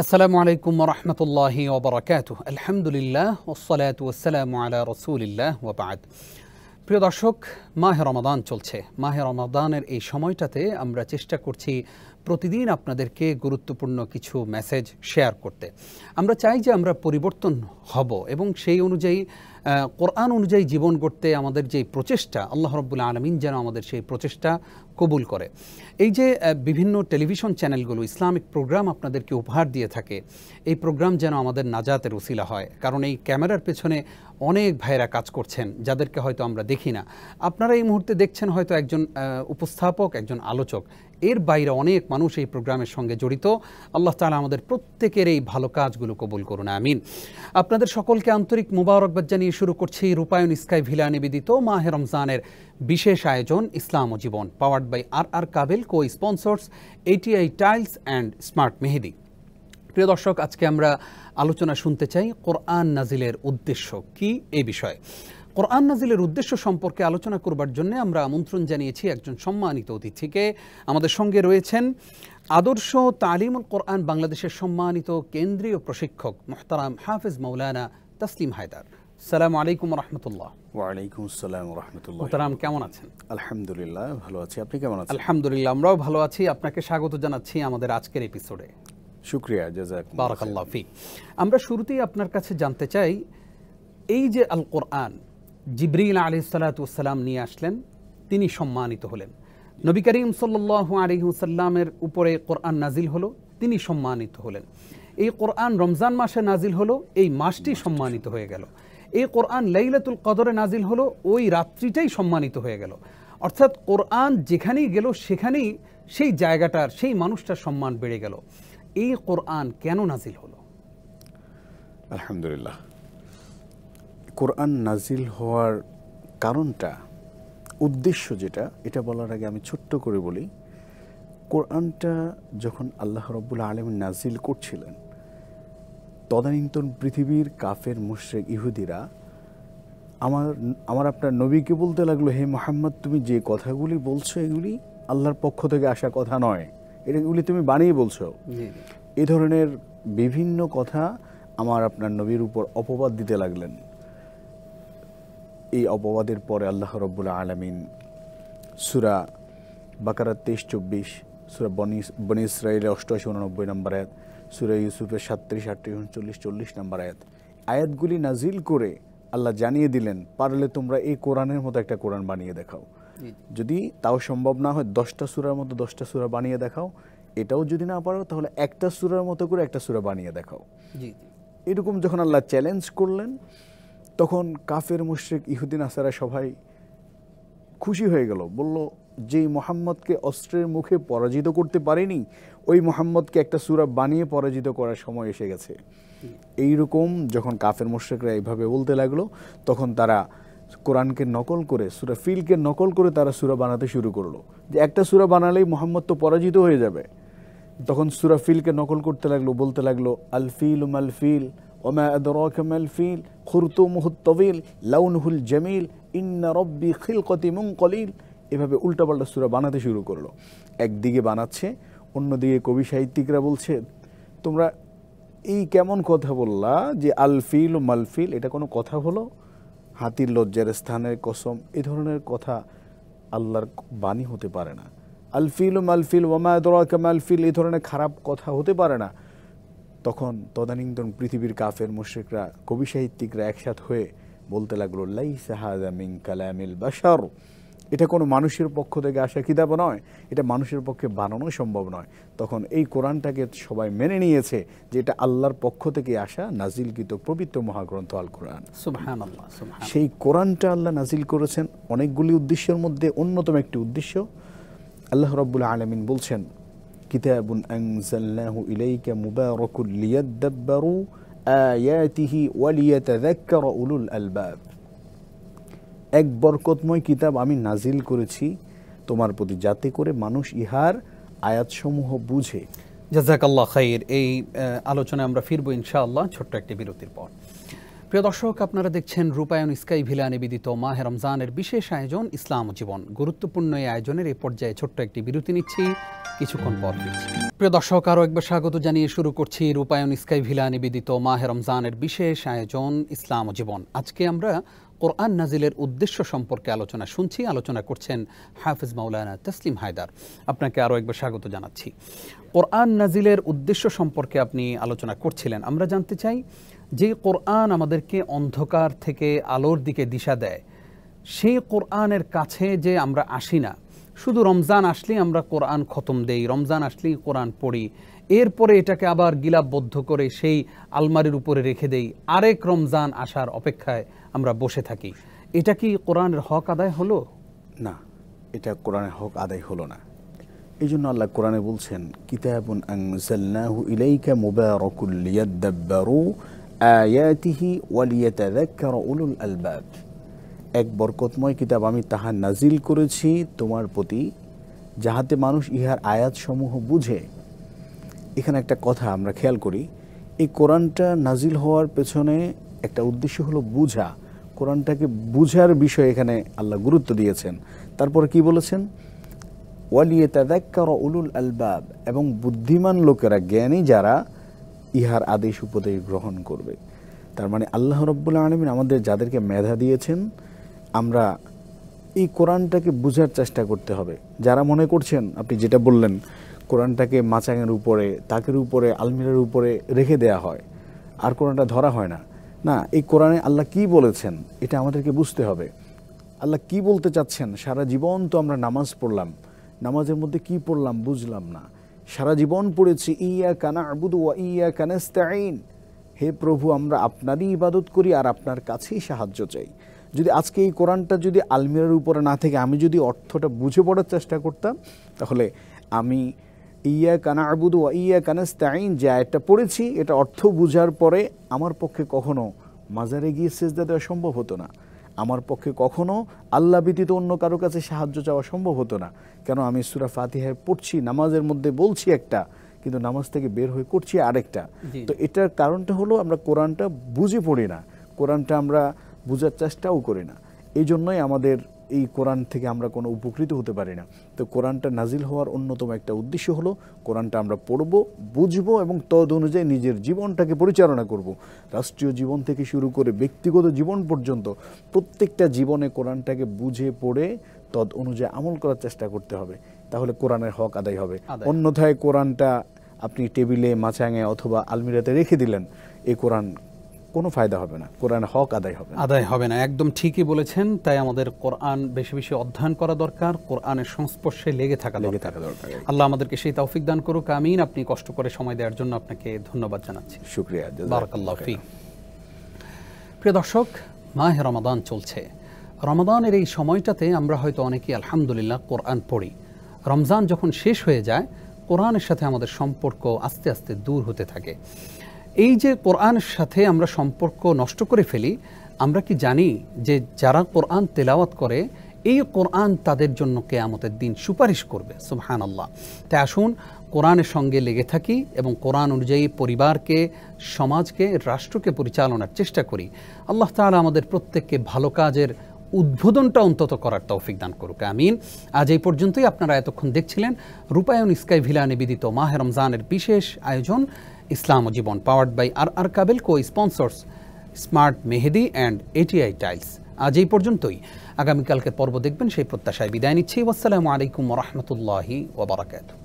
আসসালামু আলাইকুম ওয়া রাহমাতুল্লাহি ওয়া বারাকাতুহু। আলহামদুলিল্লাহ ওয়াসসালাতু ওয়াসসালামু আলা রাসূলিল্লাহ ওয়া বা'দ। প্রিয় দর্শক, মাহে রমাদান চলছে। মাহে রমাদানের এই সময়টাতে আমরা চেষ্টা করছি প্রতিদিন আপনাদেরকে গুরুত্বপূর্ণ কিছু মেসেজ শেয়ার করতে। আমরা চাই যে আমরা পরিবর্তন হব এবং সেই অনুযায়ী কোরআন অনুযায়ী জীবন গড়তে আমাদের যে প্রচেষ্টা, আল্লাহ রাব্বুল আলামিন যেন আমাদের সেই প্রচেষ্টা কবুল করে। এই যে বিভিন্ন টেলিভিশন চ্যানেলগুলো ইসলামিক প্রোগ্রাম আপনাদেরকে উপহার দিয়ে থাকে, এই প্রোগ্রাম যেন আমাদের নাজাতের উসিলা হয়। কারণ এই ক্যামেরার পেছনে অনেক ভাইরা কাজ করছেন যাদেরকে হয়তো আমরা দেখি না। আপনারা এই মুহূর্তে দেখছেন হয়তো একজন উপস্থাপক, একজন আলোচক, এর বাইরে অনেক মানুষ এই প্রোগ্রামের সঙ্গে জড়িত। আল্লাহ তাআলা আমাদের প্রত্যেকের এই ভালো কাজগুলো কবুল করুন, আমিন। আপনাদের সকলকে আন্তরিক মুবারকবাদ জানিয়ে শুরু করছি রূপায়ণ স্কাই ভিলা নিবেদিত মাহে রমজানের বিশেষ আয়োজন ইসলাম ও জীবন, powered by R Kabel, co sponsors ATI tiles and smart Mehedi. প্রিয় দর্শক, আজকে আমরা আলোচনা শুনতে চাই কোরআন নাজিলের উদ্দেশ্য কি এই বিষয়ে। কোরআন নাজিলের উদ্দেশ্য সম্পর্কে আলোচনা করবার জন্য আমরা আমন্ত্রণ জানিয়েছি একজন সম্মানিত অতিথিকে। আমাদের সঙ্গে রয়েছেন আদর্শ তালিমুল কোরআন বাংলাদেশের সম্মানিত কেন্দ্রীয় প্রশিক্ষক মুহতারাম হাফেজ মাওলানা তাসলিম হায়দার। আসসালামু আলাইকুম ওয়া রাহমাতুল্লাহ। ওয়া আলাইকুম আসসালাম ওয়া রাহমাতুল্লাহ। মুহতারাম, কেমন আছেন? আলহামদুলিল্লাহ, ভালো আছি। আপনি কেমন আছেন? আলহামদুলিল্লাহ, আমরাও ভালো আছি। আপনাকে স্বাগত জানাচ্ছি আমাদের আজকের এপিসোডে। শুকরিয়া, জাযাকুম বারাকাল্লাহু ফিক। আমরা শুরুতেই আপনার কাছে জানতে চাই, এই যে আল কোরআন জিবরিল আলাইহিস সালাতু ওয়াস সালাম নিয়ে আসলেন, তিনি সম্মানিত হলেন। নবী করিম সাল্লাল্লাহু আলাইহি ওয়াসাল্লামের উপরে কোরআন নাজিল হলো, তিনি সম্মানিত হলেন। এই কোরআন রমজান মাসে নাজিল হলো, এই মাসটি সম্মানিত হয়ে গেল। এই কোরআন লাইলাতুল কদরে নাজিল হলো, ওই রাত্রিটাই সম্মানিত হয়ে গেল। অর্থাৎ কোরআন যেখানেই গেল সেখানেই সেই জায়গাটার, সেই মানুষটার সম্মান বেড়ে গেল। এই কোরআন কেন নাজিল হলো? আলহামদুলিল্লাহ, কোরআন নাজিল হওয়ার কারণটা, উদ্দেশ্য যেটা, এটা বলার আগে আমি ছোট্ট করে বলি, কোরআনটা যখন আল্লাহ রাব্বুল আলামিন নাজিল করছিলেন, তদানীন্তন পৃথিবীর কাফের মুশরিক ইহুদিরা আমার আপনার নবীকে বলতে লাগলো, হে মুহাম্মদ, তুমি যে কথাগুলি বলছো এগুলি আল্লাহর পক্ষ থেকে আসা কথা নয়, এগুলি তুমি বানিয়ে বলছো। এ ধরনের বিভিন্ন কথা আমার আপনার নবীর উপর অপবাদ দিতে লাগলেন। এই অপবাদের পরে আল্লাহ রাব্বুল আলামিন সূরা বাকারা 23-24, সূরা বনী ইসরাঈলের 88-89 নম্বর আয়াত, সূরা ইউসুফের 37-38-39-40 নম্বর আয়াতগুলি নাজিল করে আল্লাহ জানিয়ে দিলেন, পারলে তোমরা এই কোরআনের মতো একটা কোরআন বানিয়ে দেখাও। যদি তাও সম্ভব না হয় 10টা সূরার মতো 10টা সূরা বানিয়ে দেখাও। এটাও যদি না পারো তাহলে একটা সূরার মতো করে একটা সূরা বানিয়ে দেখাও। এরকম যখন আল্লাহ চ্যালেঞ্জ করলেন, তখন কাফের মুশরিক ইহুদি নাসারা সবাই খুশি হয়ে গেল। বলল, যেই মুহাম্মদকে অস্ত্রের মুখে পরাজিত করতে পারেনি, ওই মুহাম্মদকে একটা সূরা বানিয়ে পরাজিত করার সময় এসে গেছে। এইরকম যখন কাফের মুশরিকরা এইভাবে বলতে লাগলো, তখন তারা কোরআনকে নকল করে, সূরা ফিলকে নকল করে তারা সূরা বানাতে শুরু করলো, যে একটা সূরা বানালেই মুহাম্মদ তো পরাজিত হয়ে যাবে। তখন সূরা ফিলকে নকল করতে লাগলো, বলতে লাগলো, আল ফিল মাল ফিল ওমা আদরাকা মাল ফিল খুরতুমুহুত তাওয়িল লাউনুহুল জামিল ইন্না রাব্বি খিলকাতি মুনকালিল। এভাবে উল্টাপাল্টা সূরা বানাতে শুরু করলো। একদিকে বানাচ্ছে, অন্যদিকে কবি সাহিত্যিকরা বলছে, তোমরা এই কেমন কথা বললা যে আল ফিল ও মাল ফিল, এটা কোনো কথা হলো? হাতির লজ্জার স্থানের কসম, এ ধরনের কথা আল্লাহর বাণী হতে পারে না। আল ফিল ও মাল ফিল ওমা আদরাকা মাল ফিল, এই ধরনের খারাপ কথা হতে পারে না। তখন তদানীন্তন পৃথিবীর কাফের মুশরিকরা, কবি সাহিত্যিকরা একসাথ হয়ে বলতে লাগলো, লাইসা হাযা মিন কালামিল বাশার, এটা কোনো মানুষের পক্ষ থেকে আসা কিতাব নয়, এটা মানুষের পক্ষে বানানো সম্ভব নয়। তখন এই কোরআনটাকে সবাই মেনে নিয়েছে যে এটা আল্লাহর পক্ষ থেকে আসা নাজিলকৃত পবিত্র মহাগ্রন্থ আল কোরআন। সুবহানাল্লাহ। সেই কোরআনটা আল্লাহ নাজিল করেছেন অনেকগুলি উদ্দেশ্যের মধ্যে অন্যতম একটি উদ্দেশ্য, আল্লাহ রাব্বুল আলামিন বলছেন, কিতাবুন আনজালনাহু ইলাইকা মুবারাকুল লিয়াদাব্বারু আয়াতিহি ওয়া লিয়াতাযাক্কারা উলুল আলবাব। এক বরকতময় কিতাব আমি নাজিল করেছি তোমার প্রতি, যাতে করে মানুষ ইহার আয়াতসমূহ বুঝে। জাযাকাল্লাহ খাইর। এই আলোচনায় আমরা ফিরবো ইনশাআল্লাহ ছোট্ট একটি বিরতির পর। প্রিয় দর্শক, আপনারা দেখছেন রূপায়ণ স্কাই ভিলা নিবেদিত মাহে রমজানের বিশেষ আয়োজন ইসলাম ও জীবন। গুরুত্বপূর্ণ এই আয়োজনের এই পর্যায়ে ছোট্ট একটি বিরতি নিচ্ছি, কিছুক্ষণ পর ফিরছি। প্রিয় দর্শক, আরও একবার স্বাগত জানিয়ে শুরু করছি রূপায়ণ স্কাই ভিলা নিবেদিত মাহে রমজানের বিশেষ আয়োজন ইসলাম ও জীবন। আজকে আমরা কোরআন নাজিলের উদ্দেশ্য সম্পর্কে আলোচনা শুনছি। আলোচনা করছেন হাফিজ মাওলানা তসলিম হায়দার। আপনাকে আরও একবার স্বাগত জানাচ্ছি। কোরআন নাজিলের উদ্দেশ্য সম্পর্কে আপনি আলোচনা করছিলেন। আমরা জানতে চাই যে কোরআন আমাদেরকে অন্ধকার থেকে আলোর দিকে দিশা দেয়, সেই কোরআনের কাছে যে আমরা আসি না, শুধু রমজান আসলেই আমরা কোরআন খতম দেই, রমজান আসলেই কোরআন পড়ি, এরপরে এটাকে আবার গিলাপবদ্ধ করে সেই আলমারির উপরে রেখে দেই, আরেক রমজান আসার অপেক্ষায় আমরা বসে থাকি। এটা কি কোরআনের হক আদায় হলো? না, এটা কোরআনের হক আদায় হলো না। এই জন্য আল্লাহ কোরআনে বলছেন, কিতাবুন আনজালনাহু ইলাইকা মুবারাকুল লিয়াদাব্বারু আয়াতিহি ওয়া লিয়াতাযাক্কারা উলুল আলবাব। এক বরকতময় কিতাব আমি তাহা নাজিল করেছি তোমার প্রতি, যাহাতে মানুষ ইহার আয়াতসমূহ বুঝে। এখানে একটা কথা আমরা খেয়াল করি, এই কোরআনটা নাজিল হওয়ার পেছনে একটা উদ্দেশ্য হলো বুঝা। কোরআনটাকে বুঝার বিষয়ে এখানে আল্লাহ গুরুত্ব দিয়েছেন। তারপরে কি বলেছেন? ওয়ালিয়াতাযাক্কারা উলুল আলবাব, এবং বুদ্ধিমান লোকেরা, জ্ঞানী যারা ইহার আদেশ উপদেশ গ্রহণ করবে। তার মানে আল্লাহ রাব্বুল আলামিন আমাদের যাদেরকে মেধা দিয়েছেন, আমরা এই কোরআনটাকে বুঝার চেষ্টা করতে হবে। যারা মনে করছেন, আপনি যেটা বললেন, কোরআনটাকে মাচাঙের উপরে, তাকের উপরে, আলমিরার উপরে রেখে দেয়া হয়, আর কোরআনটা ধরা হয় না। না, এই কোরআনে আল্লাহ কি বলেছেন এটা আমাদেরকে বুঝতে হবে। আল্লাহ কি বলতে চাচ্ছেন? সারা জীবন তো আমরা নামাজ পড়লাম, নামাজের মধ্যে কি পড়লাম বুঝলাম না। সারা জীবন পড়েছি ইয়াকা না'বুদু ওয়া ইয়াকা নাস্তাঈন, হে প্রভু আমরা আপনারই ইবাদত করি আর আপনার কাছেই সাহায্য চাই। যদি আজকে এই কোরআনটা যদি আলমিরার উপরে না থেকে আমি যদি অর্থটা বুঝে পড়ার চেষ্টা করতাম, তাহলে আমি ইয়াকা না'বুদু ওয়া ইয়াকা নাস্তাঈন যে আয়াতটা পড়েছি, এটা অর্থ বুঝার পরে আমার পক্ষে কখনো মাজারে গিয়ে সিজদা দেওয়া সম্ভব হতো না। আমার পক্ষে কখনো আল্লাহ ব্যতীত অন্য কারো কাছে সাহায্য চাওয়া সম্ভব হতো না। কেন? আমি সূরা ফাতিহায় পড়ছি, নামাজের মধ্যে বলছি একটা, কিন্তু নামাজ থেকে বের হয়ে করছি আরেকটা। তো এটার কারণটা হলো আমরা কোরআনটা বুঝে পড়ি না, কোরআনটা আমরা বুঝার চেষ্টাও করি না। এই জন্যই আমাদের এই কোরআন থেকে আমরা কোনো উপকৃত হতে পারি না। তো কোরআনটা নাজিল হওয়ার অন্যতম একটা উদ্দেশ্য হলো কোরআনটা আমরা পড়ব, বুঝবো এবং তদ অনুযায়ী নিজের জীবনটাকে পরিচালনা করব। রাষ্ট্রীয় জীবন থেকে শুরু করে ব্যক্তিগত জীবন পর্যন্ত প্রত্যেকটা জীবনে কোরআনটাকে বুঝে পড়ে তদ অনুযায়ী আমল করার চেষ্টা করতে হবে, তাহলে কোরআনের হক আদায় হবে। অন্যথায় কোরআনটা আপনি টেবিলে, মাচাঙে অথবা আলমিরাতে রেখে দিলেন, এই কোরআন কোনো ফায়দা হবে না, কোরআন হক আদায় হবে না। একদম ঠিকই বলেছেন। তাই আমাদের কোরআন বেশি বেশি অধ্যয়ন করা দরকার, কোরআনের সংস্পর্শে লেগে থাকা দরকার। আল্লাহ আমাদেরকে সেই তৌফিক দান করুক, আমিন। আপনি কষ্ট করে সময় দেওয়ার জন্য আপনাকে ধন্যবাদ জানাচ্ছি। শুকরিয়া, বারাকাল্লাহু ফিক। প্রিয় দর্শক, মাহে রমাদান চলছে। রমাদানের এই সময়টাতে আমরা হয়তো অনেকেই আলহামদুলিল্লাহ কোরআন পড়ি। রমজান যখন শেষ হয়ে যায়, কোরআনের সাথে আমাদের সম্পর্ক আস্তে আস্তে দূর হতে থাকে। এই যে কোরআনের সাথে আমরা সম্পর্ক নষ্ট করে ফেলি, আমরা কি জানি যে যারা কোরআন তেলাওয়াত করে, এই কোরআন তাদের জন্য কিয়ামতের দিন সুপারিশ করবে? সুবহানাল্লাহ। তাই আসুন কোরআনের সঙ্গে লেগে থাকি এবং কোরআন অনুযায়ী পরিবারকে, সমাজকে, রাষ্ট্রকে পরিচালনার চেষ্টা করি। আল্লাহ তাআলা আমাদের প্রত্যেককে ভালো কাজের উদ্বোধনটা অন্তত করার তৌফিক দান করুক, আমিন। আজ এই পর্যন্তই। আপনারা এতক্ষণ দেখছিলেন রূপায়ণ স্কাই ভিলা নিবেদিত মাহে রমজানের বিশেষ আয়োজন ইসলাম ও জীবন, powered by R Kabel, co sponsors smart Mehedi and ATI tiles. আজ এই পর্যন্তই। আগামীকালকে পর্ব দেখবেন সেই প্রত্যাশায় বিদায় নিচ্ছি। আসসালামু আলাইকুম ওয়া রাহমাতুল্লাহি ওয়া বারাকাতুহু।